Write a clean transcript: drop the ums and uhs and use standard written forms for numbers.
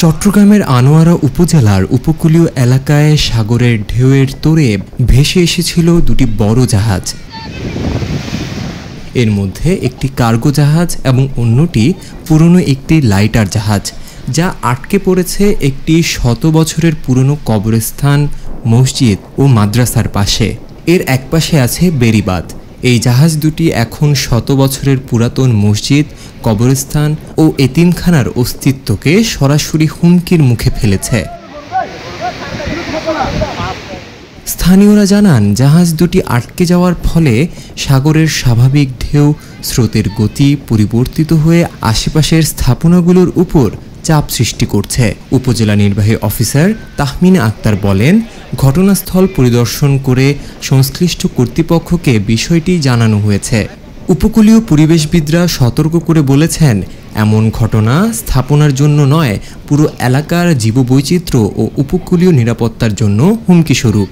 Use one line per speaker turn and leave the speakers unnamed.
চট্টগ্রামের আনোয়ারা উপজেলার উপকূলীয় এলাকায় সাগরের ঢেউয়ের তোড়ে ভেসে এসেছিল দুটি বড় জাহাজ। এর মধ্যে একটি কার্গো জাহাজ এবং অন্যটি পুরনো একটি লাইটার জাহাজ, যা আটকে পড়েছে একটি 100 বছরের পুরনো কবরস্থান, মসজিদ ও মাদ্রাসার পাশে। এর একপাশে আছে বেড়িবাঁধ। এই জাহাজ দুটি এখন 100 বছরের পুরাতন মসজিদ, কবরস্থান ও এতিমখানার অস্তিত্বকে সরাসরি হুমকির মুখে ফেলেছে। স্থানীয়রা জানান, জাহাজ দুটি আটকে যাওয়ার ফলে সাগরের স্বাভাবিক ঢেউ, স্রোতের গতি পরিবর্তিত হয়ে আশেপাশের স্থাপনাগুলোর উপর চাপ সৃষ্টি করছে। উপজেলা নির্বাহী অফিসার তাহমিনা আক্তার বলেন, ঘটনাস্থল পরিদর্শন করে সংশ্লিষ্ট কর্তৃপক্ষকে বিষয়টি জানানো হয়েছে। উপকূলীয় পরিবেশবিদরা সতর্ক করে বলেছেন, এমন ঘটনা স্থাপনার জন্য নয়, পুরো এলাকার জীববৈচিত্র্য ও উপকূলীয় নিরাপত্তার জন্য হুমকি স্বরূপ।